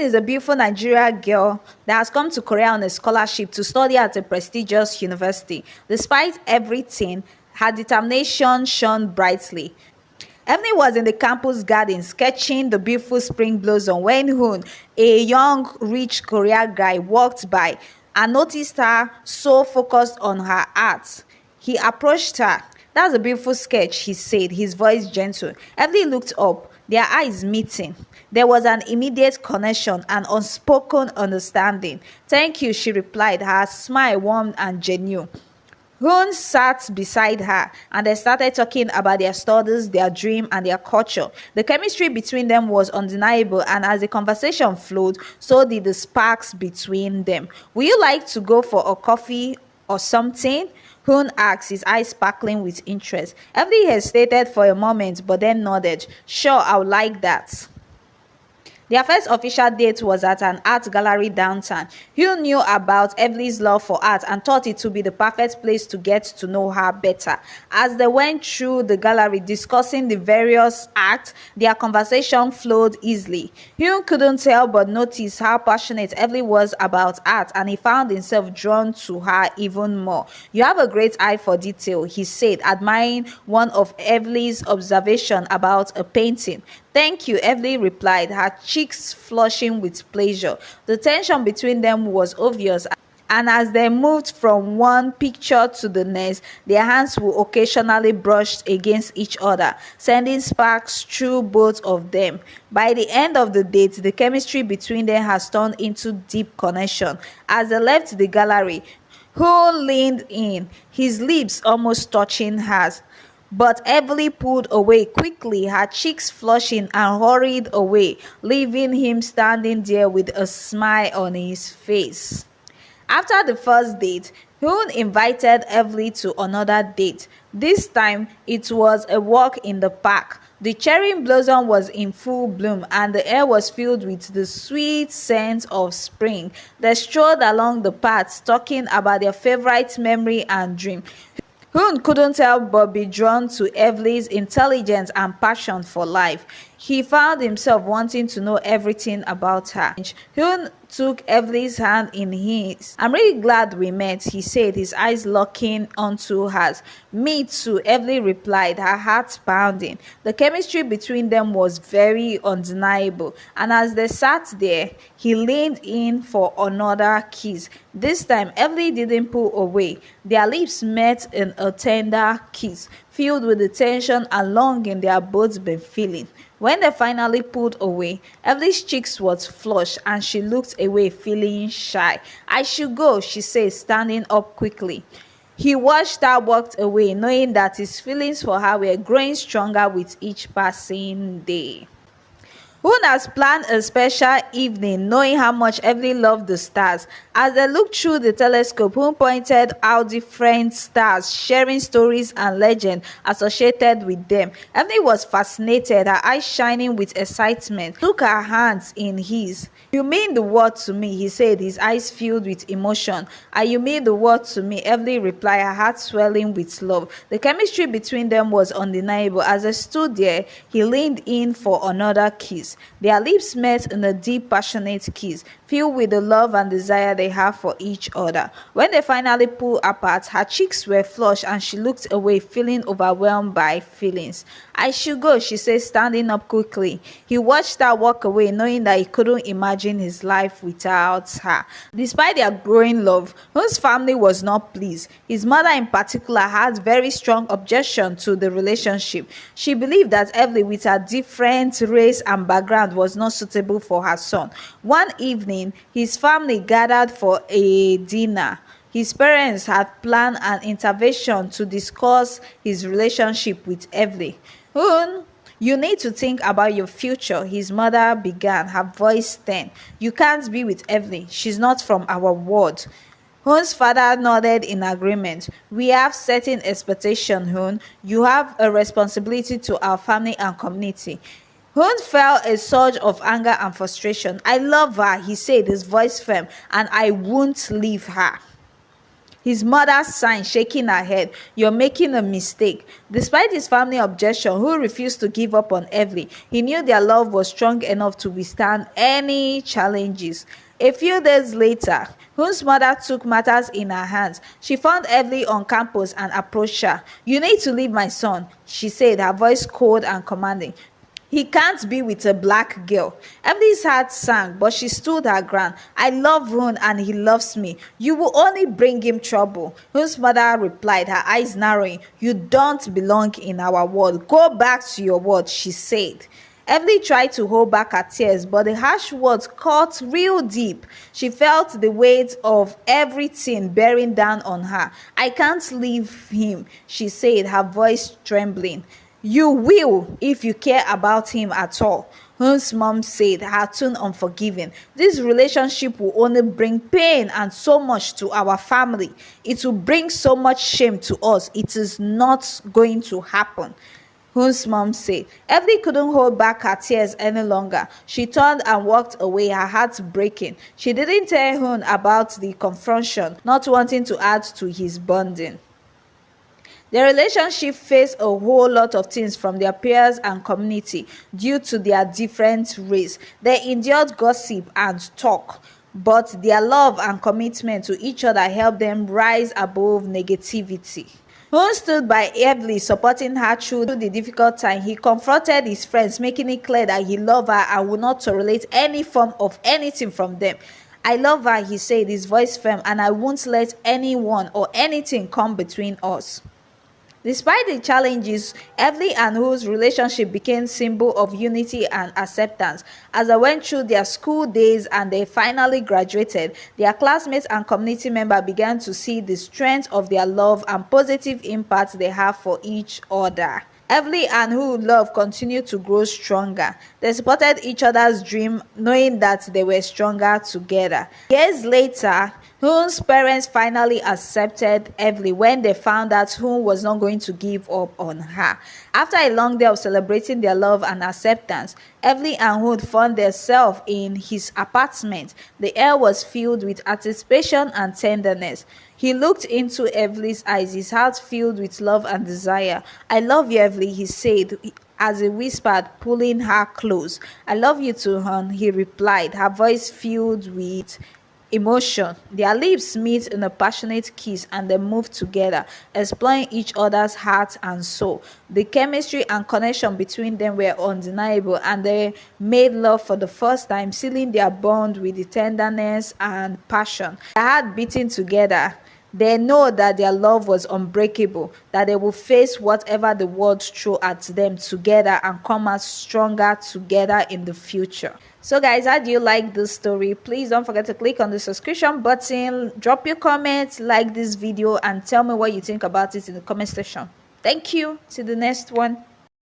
Evelyn is a beautiful Nigerian girl that has come to Korea on a scholarship to study at a prestigious university. Despite everything, her determination shone brightly. Evelyn was in the campus garden sketching the beautiful spring blossom when Hoon, a young, rich Korean guy, walked by and noticed her so focused on her art. He approached her. "That's a beautiful sketch," he said, his voice gentle. Evelyn looked up, their eyes meeting. There was an immediate connection, an unspoken understanding. "Thank you," she replied, her smile warm and genuine. Hoon sat beside her and they started talking about their studies, their dream, and their culture. The chemistry between them was undeniable, and as the conversation flowed, so did the sparks between them. "Would you like to go for a coffee or something?" Hoon asked, his eyes sparkling with interest. Evelyn hesitated for a moment but then nodded. "Sure, I would like that." Their first official date was at an art gallery downtown. Hugh knew about Evelyn's love for art and thought it would be the perfect place to get to know her better. As they went through the gallery discussing the various acts, their conversation flowed easily. Hugh couldn't help but notice how passionate Evelyn was about art, and he found himself drawn to her even more. "You have a great eye for detail," he said, admiring one of Evelyn's observations about a painting. "Thank you," Evelyn replied, her cheeks flushing with pleasure. The tension between them was obvious, and as they moved from one picture to the next, their hands would occasionally brush against each other, sending sparks through both of them. By the end of the date, the chemistry between them has turned into deep connection. As they left the gallery, Hoon leaned in, his lips almost touching hers. But Evelyn pulled away quickly, her cheeks flushing, and hurried away, leaving him standing there with a smile on his face. After the first date, Hoon invited Evelyn to another date. This time, it was a walk in the park. The cherry blossom was in full bloom, and the air was filled with the sweet scent of spring. They strolled along the path, talking about their favorite memory and dream. Hoon couldn't help but be drawn to Evelyn's intelligence and passion for life. He found himself wanting to know everything about her. Hoon took Evelyn's hand in his. "I'm really glad we met," he said, his eyes locking onto hers. "Me too," Evelyn replied, her heart pounding. The chemistry between them was very undeniable, and as they sat there, he leaned in for another kiss. This time, Evelyn didn't pull away. Their lips met in a tender kiss, filled with the tension and longing they had both been feeling. When they finally pulled away, Evelyn's cheeks was flushed and she looked away feeling shy. "I should go," she said, standing up quickly. He watched her walk away, knowing that his feelings for her were growing stronger with each passing day. Hoon has planned a special evening, knowing how much Evelyn loved the stars. As they looked through the telescope, Hoon pointed out different stars, sharing stories and legends associated with them. Evelyn was fascinated, her eyes shining with excitement. He took her hands in his. "You mean the world to me," he said, his eyes filled with emotion. "And you mean the world to me," Evelyn replied, her heart swelling with love. The chemistry between them was undeniable. As they stood there, he leaned in for another kiss. Their lips met in a deep, passionate kiss, filled with the love and desire they have for each other. When they finally pulled apart, her cheeks were flushed and she looked away, feeling overwhelmed by feelings. "I should go," she said, standing up quickly. He watched her walk away, knowing that he couldn't imagine his life without her. Despite their growing love, Hoon's family was not pleased. His mother in particular had very strong objection to the relationship. She believed that Evelyn, with her different race and background, was not suitable for her son. One evening, his family gathered for a dinner. His parents had planned an intervention to discuss his relationship with Evelyn. "Hoon, you need to think about your future," his mother began, her voice stern. "You can't be with Evelyn. She's not from our world." Hoon's father nodded in agreement. "We have certain expectations, Hoon. You have a responsibility to our family and community." Hoon felt a surge of anger and frustration. "I love her," he said, his voice firm, "and I won't leave her." His mother sighed, shaking her head. "You're making a mistake." Despite his family objection, who refused to give up on Evelyn, he knew their love was strong enough to withstand any challenges. A few days later, Hun's mother took matters in her hands. She found Evelyn on campus and approached her. "You need to leave my son," she said, her voice cold and commanding. "He can't be with a black girl." Evelyn's heart sank, but she stood her ground. "I love Hun and he loves me. You will only bring him trouble." Hun's mother replied, her eyes narrowing. "You don't belong in our world. Go back to your world," she said. Evelyn tried to hold back her tears, but the harsh words cut real deep. She felt the weight of everything bearing down on her. "I can't leave him," she said, her voice trembling. "You will, if you care about him at all," Hun's mom said, her tone unforgiving. "This relationship will only bring pain and so much to our family. It will bring so much shame to us. It is not going to happen," Hun's mom said. Evelyn couldn't hold back her tears any longer. She turned and walked away, her heart breaking. She didn't tell Hun about the confrontation, not wanting to add to his burden. The relationship faced a whole lot of things from their peers and community due to their different race. They endured gossip and talk, but their love and commitment to each other helped them rise above negativity. Hun stood by Evelyn, supporting her through the difficult time. He confronted his friends, making it clear that he loved her and would not tolerate any form of anything from them. "I love her," he said, his voice firm, "and I won't let anyone or anything come between us." Despite the challenges, Evelyn and Hu's relationship became a symbol of unity and acceptance. As they went through their school days and they finally graduated, their classmates and community members began to see the strength of their love and positive impact they have for each other. Evelyn and Hu's love continued to grow stronger. They supported each other's dream, knowing that they were stronger together. Years later, Hun's parents finally accepted Evelyn when they found out Hun was not going to give up on her. After a long day of celebrating their love and acceptance, Evelyn and Hun found themselves in his apartment. The air was filled with anticipation and tenderness. He looked into Evelyn's eyes, his heart filled with love and desire. "I love you, Evelyn," he said, as he whispered, pulling her close. "I love you too, Hun," he replied, her voice filled with emotion. Their lips met in a passionate kiss and they moved together, exploring each other's heart and soul. The chemistry and connection between them were undeniable, and they made love for the first time, sealing their bond with the tenderness and passion. Their heart beating together. They know that their love was unbreakable, that they will face whatever the world throws at them together and come out stronger together in the future. So guys, how do you like this story? Please don't forget to click on the subscription button, drop your comments, like this video, and tell me what you think about it in the comment section. Thank you. See the next one.